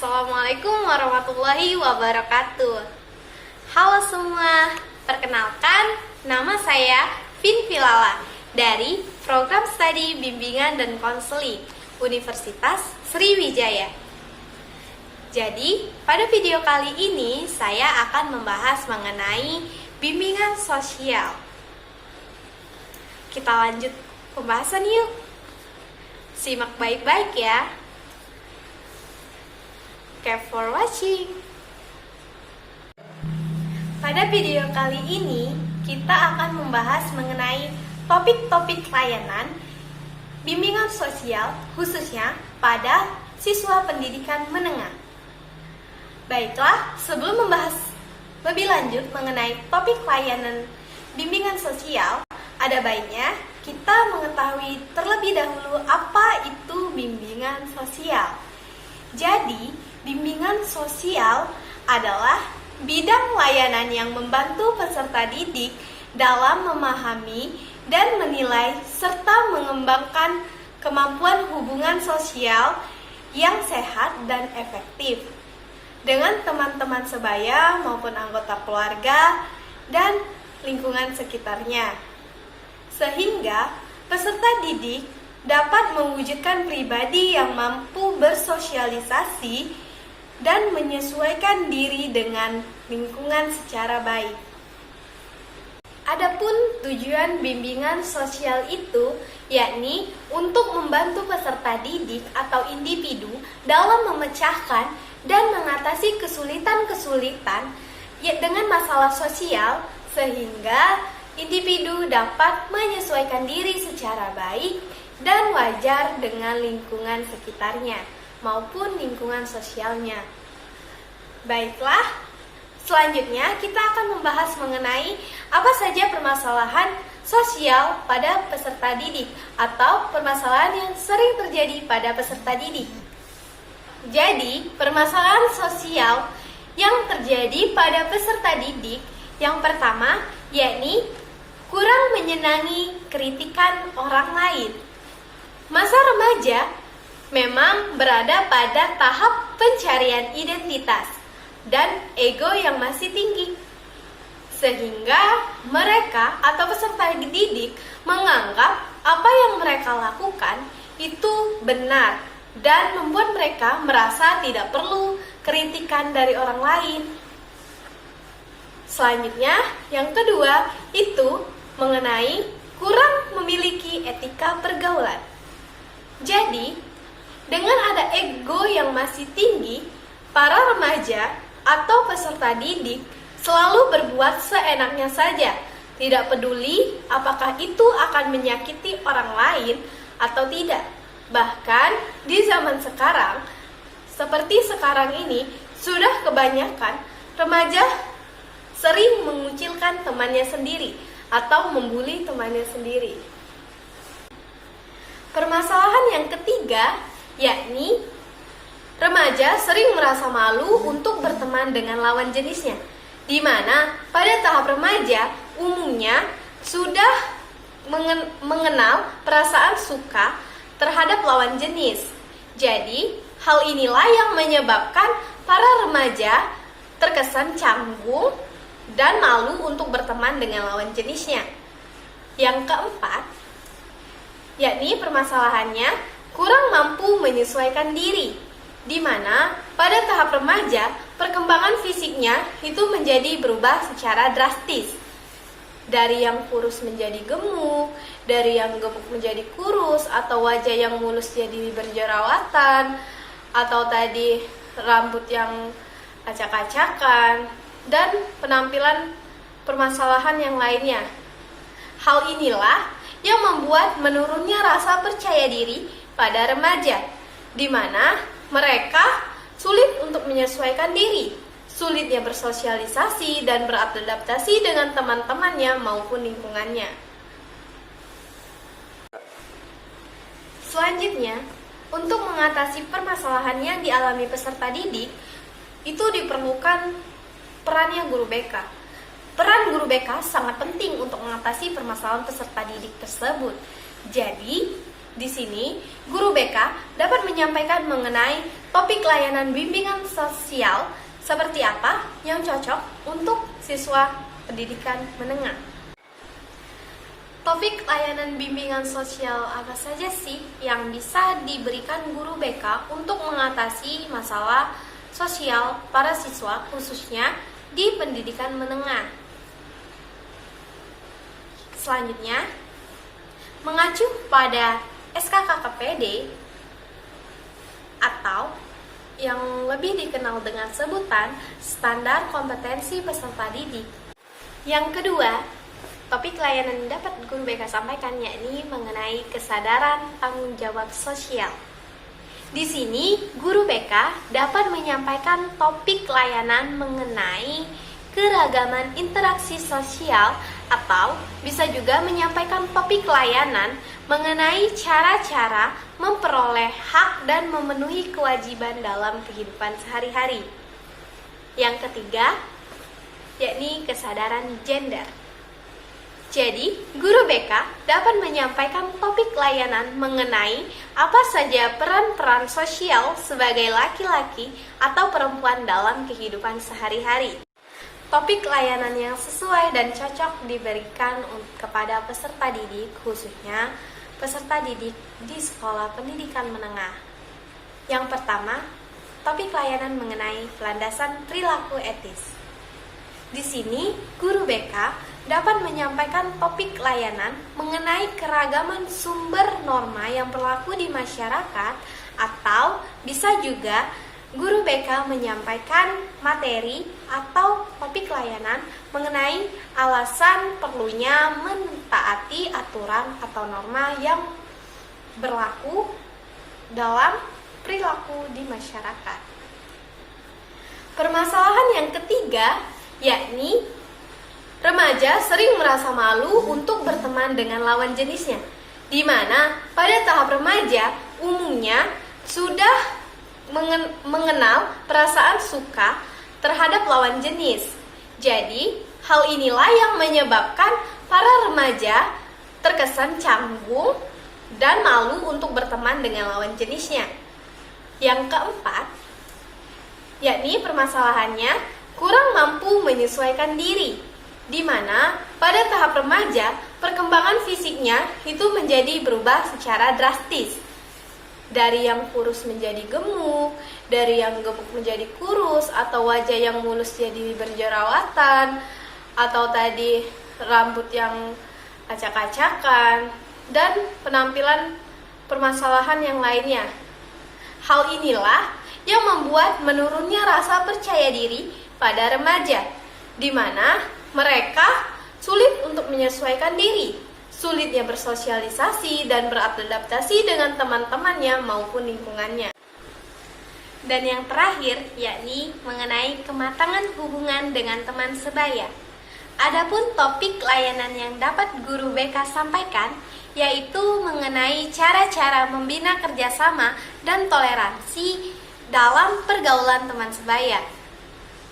Assalamualaikum warahmatullahi wabarakatuh. Halo semua, perkenalkan nama saya Vin Filala dari Program Studi Bimbingan dan Konseling Universitas Sriwijaya. Jadi, pada video kali ini saya akan membahas mengenai bimbingan sosial. Kita lanjut pembahasan yuk. Simak baik-baik ya. Thanks for watching. Pada video kali ini, kita akan membahas mengenai topik-topik layanan bimbingan sosial khususnya pada siswa pendidikan menengah. Baiklah, sebelum membahas lebih lanjut mengenai topik layanan bimbingan sosial, ada baiknya kita mengetahui terlebih dahulu apa itu bimbingan sosial. Jadi, bimbingan sosial adalah bidang layanan yang membantu peserta didik dalam memahami dan menilai serta mengembangkan kemampuan hubungan sosial yang sehat dan efektif dengan teman-teman sebaya maupun anggota keluarga dan lingkungan sekitarnya. Sehingga peserta didik dapat mewujudkan pribadi yang mampu bersosialisasi dan menyesuaikan diri dengan lingkungan secara baik. Adapun tujuan bimbingan sosial itu yakni untuk membantu peserta didik atau individu dalam memecahkan dan mengatasi kesulitan-kesulitan dengan masalah sosial sehingga individu dapat menyesuaikan diri secara baik dan wajar dengan lingkungan sekitarnya maupun lingkungan sosialnya. Baiklah, selanjutnya kita akan membahas mengenai apa saja permasalahan sosial pada peserta didik atau permasalahan yang sering terjadi pada peserta didik. Jadi, permasalahan sosial yang terjadi pada peserta didik yang pertama yakni kurang menyenangi kritikan orang lain. Masa remaja memang berada pada tahap pencarian identitas dan ego yang masih tinggi. Sehingga mereka atau peserta didik menganggap apa yang mereka lakukan itu benar dan membuat mereka merasa tidak perlu kritikan dari orang lain. Selanjutnya, yang kedua itu mengenai kurang memiliki etika pergaulan. Jadi, dengan ada ego yang masih tinggi, para remaja atau peserta didik selalu berbuat seenaknya saja, tidak peduli apakah itu akan menyakiti orang lain atau tidak. Bahkan di zaman sekarang, seperti sekarang ini, sudah kebanyakan remaja sering mengucilkan temannya sendiri atau membuli temannya sendiri. Permasalahan yang ketiga yakni remaja sering merasa malu untuk berteman dengan lawan jenisnya, di mana pada tahap remaja umumnya sudah mengenal perasaan suka terhadap lawan jenis. Jadi, hal inilah yang menyebabkan para remaja terkesan canggung dan malu untuk berteman dengan lawan jenisnya. Yang keempat, yakni permasalahannya kurang mampu menyesuaikan diri, di mana pada tahap remaja perkembangan fisiknya itu menjadi berubah secara drastis. Dari yang kurus menjadi gemuk, dari yang gemuk menjadi kurus, atau wajah yang mulus jadi berjerawatan, atau tadi rambut yang acak-acakan, dan penampilan permasalahan yang lainnya. Hal inilah yang membuat menurunnya rasa percaya diri pada remaja, di mana mereka sulit untuk menyesuaikan diri, sulitnya bersosialisasi dan beradaptasi dengan teman-temannya maupun lingkungannya. Selanjutnya, untuk mengatasi permasalahan yang dialami peserta didik, itu diperlukan perannya guru BK. Peran guru BK sangat penting untuk mengatasi permasalahan peserta didik tersebut. Jadi, Di sini, guru BK dapat menyampaikan mengenai topik layanan bimbingan sosial seperti apa yang cocok untuk siswa pendidikan menengah. Topik layanan bimbingan sosial apa saja sih yang bisa diberikan guru BK untuk mengatasi masalah sosial para siswa khususnya di pendidikan menengah? Selanjutnya, mengacu pada SKKKPD atau yang lebih dikenal dengan sebutan Standar Kompetensi Peserta Didik. Yang kedua, topik layanan yang dapat guru BK sampaikan yakni mengenai kesadaran tanggung jawab sosial. Di sini, guru BK dapat menyampaikan topik layanan mengenai keragaman interaksi sosial atau bisa juga menyampaikan topik layanan mengenai cara-cara memperoleh hak dan memenuhi kewajiban dalam kehidupan sehari-hari. Yang ketiga, yakni kesadaran gender. Jadi, guru BK dapat menyampaikan topik layanan mengenai apa saja peran-peran sosial sebagai laki-laki atau perempuan dalam kehidupan sehari-hari. Topik layanan yang sesuai dan cocok diberikan kepada peserta didik, khususnya peserta didik di sekolah pendidikan menengah. Yang pertama, topik layanan mengenai landasan perilaku etis. Di sini, guru BK dapat menyampaikan topik layanan mengenai keragaman sumber norma yang berlaku di masyarakat, atau bisa juga guru BK menyampaikan materi atau topik layanan mengenai alasan perlunya mentaati aturan atau norma yang berlaku dalam perilaku di masyarakat. Permasalahan yang ketiga yakni remaja sering merasa malu untuk berteman dengan lawan jenisnya, di mana pada tahap remaja umumnya sudah mengenal perasaan suka terhadap lawan jenis. Jadi, hal inilah yang menyebabkan para remaja terkesan canggung dan malu untuk berteman dengan lawan jenisnya. Yang keempat, yakni permasalahannya kurang mampu menyesuaikan diri, di mana pada tahap remaja perkembangan fisiknya itu menjadi berubah secara drastis. Dari yang kurus menjadi gemuk, dari yang gemuk menjadi kurus, atau wajah yang mulus jadi berjerawatan, atau tadi rambut yang acak-acakan, dan penampilan permasalahan yang lainnya. Hal inilah yang membuat menurunnya rasa percaya diri pada remaja, di mana mereka sulit untuk menyesuaikan diri, sulitnya bersosialisasi dan beradaptasi dengan teman-temannya maupun lingkungannya. Dan yang terakhir, yakni mengenai kematangan hubungan dengan teman sebaya. Adapun topik layanan yang dapat guru BK sampaikan, yaitu mengenai cara-cara membina kerjasama dan toleransi dalam pergaulan teman sebaya.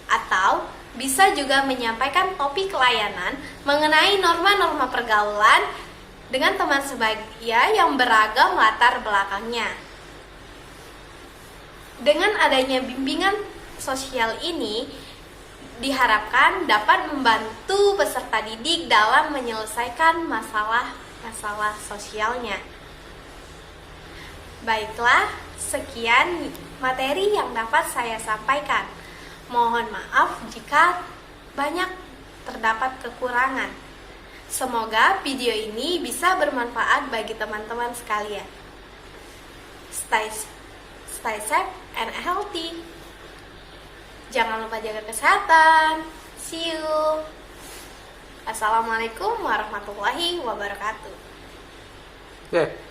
Atau bisa juga menyampaikan topik layanan mengenai norma-norma pergaulan dengan teman sebaya yang beragam latar belakangnya. Dengan adanya bimbingan sosial ini, diharapkan dapat membantu peserta didik dalam menyelesaikan masalah sosialnya. Baiklah, sekian materi yang dapat saya sampaikan. Mohon maaf jika banyak terdapat kekurangan. Semoga video ini bisa bermanfaat bagi teman-teman sekalian. Stay safe and healthy. Jangan lupa jaga kesehatan. See you. Assalamualaikum warahmatullahi wabarakatuh. Oke.